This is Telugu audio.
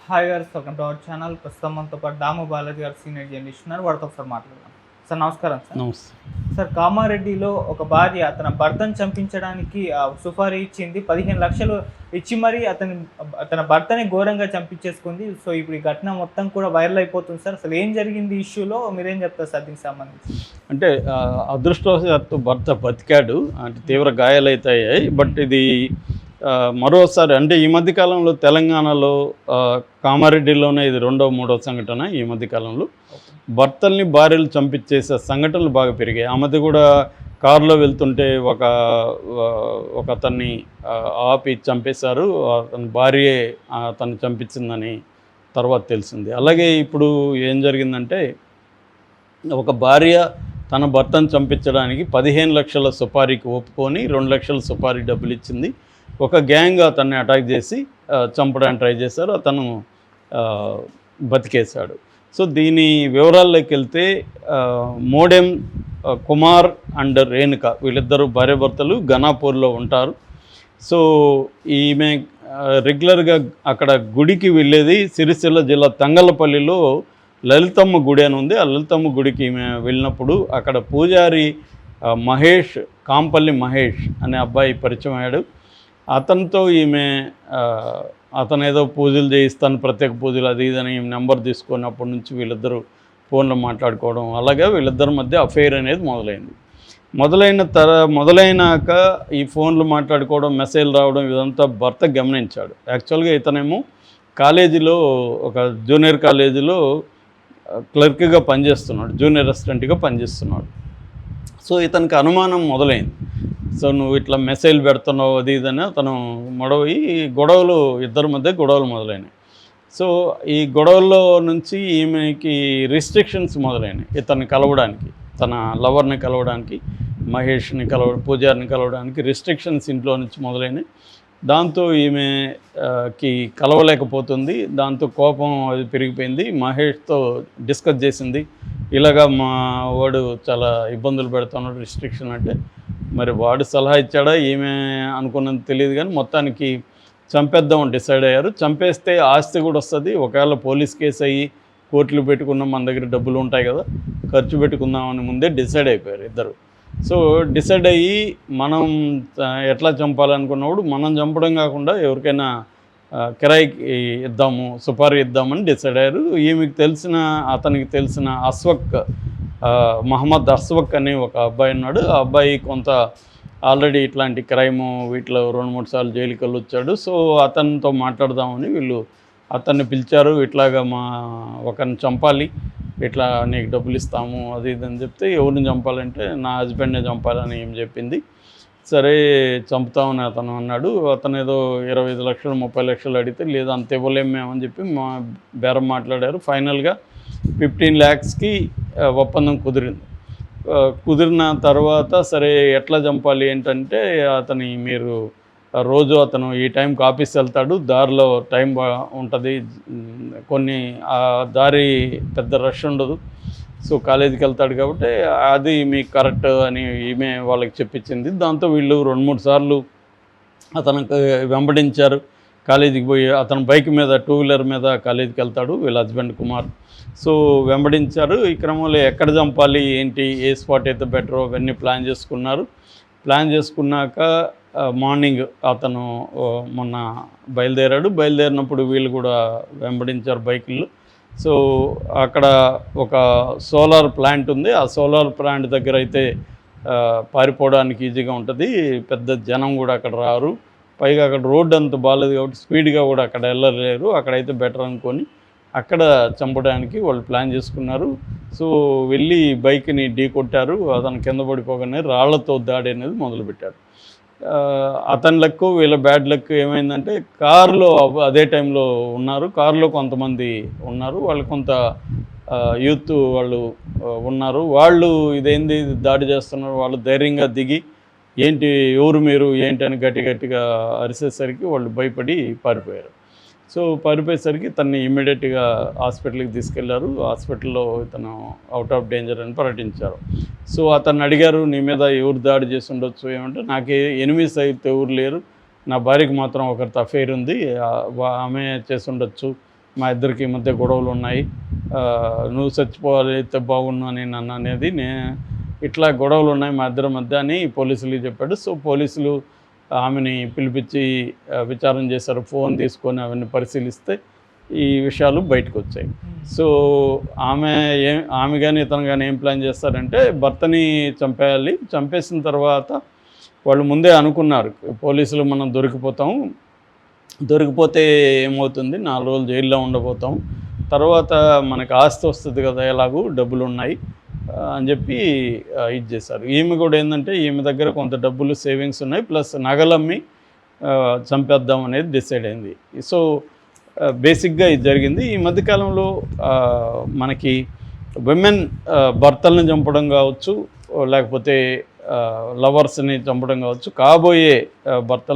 హాయ్ గారు, వెల్కమ్ టు అవర్ ఛానల్. ప్రస్తుతం మనతో పాటు దాము బాలాజీ గారు సీనియర్ జర్నలిస్ట్ ఉన్నారు. వాడితో ఒకసారి మాట్లాడదాం. సార్ నమస్కారం. సార్ నమస్తే. సార్, కామారెడ్డిలో ఒక భార్య తన భర్తను చంపించడానికి సుపారీ ఇచ్చింది. 15 లక్షలు ఇచ్చి మరీ తన భర్తని ఘోరంగా చంపించేసుకుంది. సో ఇప్పుడు ఈ ఘటన మొత్తం కూడా వైరల్ అయిపోతుంది. సార్, అసలు ఏం జరిగింది ఇష్యూలో మీరేం చెప్తారు సార్ దీనికి సంబంధించి? అంటే అదృష్టవశాత్తు భర్త బతికాడు, అంటే తీవ్ర గాయాలైతే అయ్యాయి. బట్ ఇది మరోసారి అంటే ఈ మధ్యకాలంలో తెలంగాణలో కామారెడ్డిలోనే ఇది మూడవ సంఘటన. ఈ మధ్యకాలంలో భర్తల్ని భార్యలు చంపించేసే సంఘటనలు బాగా పెరిగాయి. ఆ మధ్య కూడా కారులో వెళ్తుంటే ఒక అతన్ని ఆపి చంపేశారు. అతని భార్యే అతన్ని చంపించిందని తర్వాత తెలిసింది. అలాగే ఇప్పుడు ఏం జరిగిందంటే, ఒక భార్య తన భర్తను చంపించడానికి 15 లక్షల సుపారీకి ఒప్పుకొని 2 లక్షల సుపారీ డబ్బులు ఇచ్చింది. ఒక గ్యాంగ్ అతన్ని అటాక్ చేసి చంపడానికి ట్రై చేశారు. అతను బతికేశాడు. సో దీని వివరాల్లోకి వెళ్తే, మోడెం కుమార్ అండ్ రేణుక వీళ్ళిద్దరూ భార్యాభర్తలు ఘనాపూర్లో ఉంటారు. సో ఈమె రెగ్యులర్గా అక్కడ గుడికి వెళ్ళేది. సిరిసిల్ల జిల్లా తంగళ్ళపల్లిలో లలితమ్మ గుడి అని ఉంది. ఆ లలితమ్మ గుడికి ఈమె వెళ్ళినప్పుడు అక్కడ పూజారి మహేష్, కాంపల్లి మహేష్ అనే అబ్బాయి పరిచయం అయ్యాడు. అతనితో ఈమె అతను ఏదో పూజలు చేయిస్తాను, ప్రత్యేక పూజలు అది ఇదని నెంబర్ తీసుకున్నప్పటి నుంచి వీళ్ళిద్దరూ ఫోన్లో మాట్లాడుకోవడం, అలాగే వీళ్ళిద్దరి మధ్య అఫైర్ అనేది మొదలైనాక ఈ ఫోన్లు మాట్లాడుకోవడం, మెసేజ్లు రావడం ఇదంతా భర్త గమనించాడు. యాక్చువల్గా ఇతనేమో కాలేజీలో, ఒక జూనియర్ కాలేజీలో క్లర్క్గా పనిచేస్తున్నాడు, జూనియర్ అసిస్టెంట్గా పనిచేస్తున్నాడు. సో ఇతనికి అనుమానం మొదలైంది. సో నువ్వు ఇట్లా మెసేజ్ పెడుతున్నావు అది ఇదని అతను గొడవలు ఇద్దరి మధ్య గొడవలు మొదలైనాయి. సో ఈ గొడవల్లో నుంచి ఈమెకి రిస్ట్రిక్షన్స్ మొదలైనాయి. ఇతన్ని కలవడానికి, తన లవర్ని కలవడానికి, మహేష్ని పూజారిని కలవడానికి రిస్ట్రిక్షన్స్ ఇంట్లో నుంచి మొదలైనాయి. దాంతో ఈమెకి కలవలేకపోతుంది. దాంతో కోపం అది పెరిగిపోయింది. మహేష్తో డిస్కస్ చేసింది. ఇలాగా మా వాడు చాలా ఇబ్బందులు పెడుతున్నాడు రిస్ట్రిక్షన్ అంటే. మరి వాడు సలహా ఇచ్చాడా ఈమె అనుకున్నది తెలియదు, కానీ మొత్తానికి చంపేద్దామని డిసైడ్ అయ్యారు. చంపేస్తే ఆస్తి కూడా వస్తుంది. ఒకవేళ పోలీస్ కేసు అయ్యి కోర్టులు పెట్టుకున్నాం, మన దగ్గర డబ్బులు ఉంటాయి కదా, ఖర్చు పెట్టుకుందామని ముందే డిసైడ్ అయిపోయారు ఇద్దరు. సో డిసైడ్ అయ్యి మనం ఎట్లా చంపాలనుకున్నప్పుడు మనం చంపడం కాకుండా ఎవరికైనా కిరాయికి ఇద్దాము, సుపారీ ఇద్దామని డిసైడ్ అయ్యారు. అతనికి తెలిసిన మహమ్మద్ అస్వక్ అనే ఒక అబ్బాయి ఉన్నాడు. ఆ అబ్బాయి కొంత ఆల్రెడీ ఇట్లాంటి క్రైము వీటిలో 2-3 సార్లు జైలుకి వెళ్ళొచ్చాడు. సో అతనితో మాట్లాడదామని వీళ్ళు అతన్ని పిలిచారు. ఇట్లాగా ఒకరిని చంపాలి, ఇట్లా నీకు డబ్బులు ఇస్తాము అది ఇదని చెప్తే, ఎవరిని చంపాలంటే నా హస్బెండ్నే చంపాలని ఏం చెప్పింది. సరే చంపుతామని అతను అన్నాడు. అతను ఏదో 25 లక్షలు 30 లక్షలు అడిగితే, లేదు అంత ఇవ్వలేము మేమని చెప్పి బేరం మాట్లాడారు. ఫైనల్గా 15 lakhsకి ఒప్పందం కుదిరిన తర్వాత సరే ఎట్లా చంపాలి ఏంటంటే, మీరు రోజు అతను ఈ టైంకి ఆఫీస్ వెళ్తాడు, దారిలో టైం ఉంటుంది, కొన్ని దారి పెద్ద రష్ ఉండదు, సో కాలేజీకి వెళ్తాడు కాబట్టి అది మీకు కరెక్ట్ అని ఈమె వాళ్ళకి చెప్పించింది. దాంతో వీళ్ళు 2-3 సార్లు అతనికి వెంబడించారు. కాలేజీకి పోయి అతను బైక్ మీద, 2 వీలర్ మీద కాలేజీకి వెళ్తాడు వీళ్ళ హస్బెండ్ కుమార్. సో వెంబడించారు. ఈ క్రమంలో ఎక్కడ చంపాలి ఏంటి, ఏ స్పాట్ అయితే బెటరో అవన్నీ ప్లాన్ చేసుకున్నాక మార్నింగ్ అతను మొన్న బయలుదేరినప్పుడు వీళ్ళు కూడా వెంబడించారు బైకుల్లో. సో అక్కడ ఒక సోలార్ ప్లాంట్ ఉంది. ఆ సోలార్ ప్లాంట్ దగ్గర అయితే పారిపోవడానికి ఈజీగా ఉంటుంది, పెద్ద జనం కూడా అక్కడ రారు, పైగా అక్కడ రోడ్డు అంత బాగాలేదు కాబట్టి స్పీడ్గా కూడా అక్కడ వెళ్ళలేరు. అక్కడైతే బెటర్ అనుకొని అక్కడ చంపడానికి వాళ్ళు ప్లాన్ చేసుకున్నారు. సో వెళ్ళి బైక్ని ఢీ కొట్టారు. అతను కింద పడిపోగానే రాళ్లతో దాడి అనేది మొదలుపెట్టారు. అతని లక్, వీళ్ళ బ్యాడ్ లక్ ఏమైందంటే, కారులో అదే టైంలో ఉన్నారు. కారులో కొంతమంది ఉన్నారు, వాళ్ళు కొంత యూత్ వాళ్ళు ఉన్నారు. వాళ్ళు ఇదేంది దాడి చేస్తున్నారు, వాళ్ళు ధైర్యంగా దిగి ఏంటి ఎవరు మీరు ఏంటి అని గట్టిగా అరిసేసరికి వాళ్ళు భయపడి పారిపోయారు. సో పారిపోయేసరికి తన్ని ఇమ్మీడియట్గా హాస్పిటల్కి తీసుకెళ్లారు. హాస్పిటల్లో ఇతను అవుట్ ఆఫ్ డేంజర్ అని ప్రకటించారు. సో అతన్ని అడిగారు, నీ మీద ఎవరు దాడి చేసి ఉండొచ్చు ఏమంటే, నాకు ఎనిమిస్ అయితే ఎవరు లేరు, నా భార్యకి మాత్రం ఒకరితో అఫైర్ ఉంది, ఆమె చేసి ఉండొచ్చు మా ఇద్దరికి మధ్య గొడవలు ఉన్నాయి, నువ్వు చచ్చిపోవాలి అయితే బాగున్నా అని నన్ను అనేది ఇట్లా గొడవలు ఉన్నాయి మా ఇద్దరి మధ్య అని పోలీసులు చెప్పాడు. సో పోలీసులు ఆమెని పిలిపించి విచారణ చేశారు. ఫోన్ తీసుకొని అవన్నీ పరిశీలిస్తే ఈ విషయాలు బయటకు వచ్చాయి. సో ఆమె కానీ ఇతను కానీ ఏం ప్లాన్ చేస్తారంటే భర్తని చంపేయాలి, చంపేసిన తర్వాత వాళ్ళు ముందే అనుకున్నారు పోలీసులు మనం దొరికిపోతే ఏమవుతుంది, 4 రోజులు జైల్లో ఉండబోతాం, తర్వాత మనకు ఆస్తి వస్తుంది కదా, ఎలాగూ డబ్బులు ఉన్నాయి అని చెప్పి ఇది చేశారు. ఈమె కూడా ఏంటంటే ఈమె దగ్గర కొంత డబ్బులు సేవింగ్స్ ఉన్నాయి, ప్లస్ నగలమ్మి చంపేద్దాం అనేది డిసైడ్ అయింది. సో బేసిక్గా ఇది జరిగింది. ఈ మధ్యకాలంలో మనకి విమెన్ భర్తలను చంపడం కావచ్చు, లేకపోతే లవర్స్ని చంపడం కావచ్చు, కాబోయే భర్తలు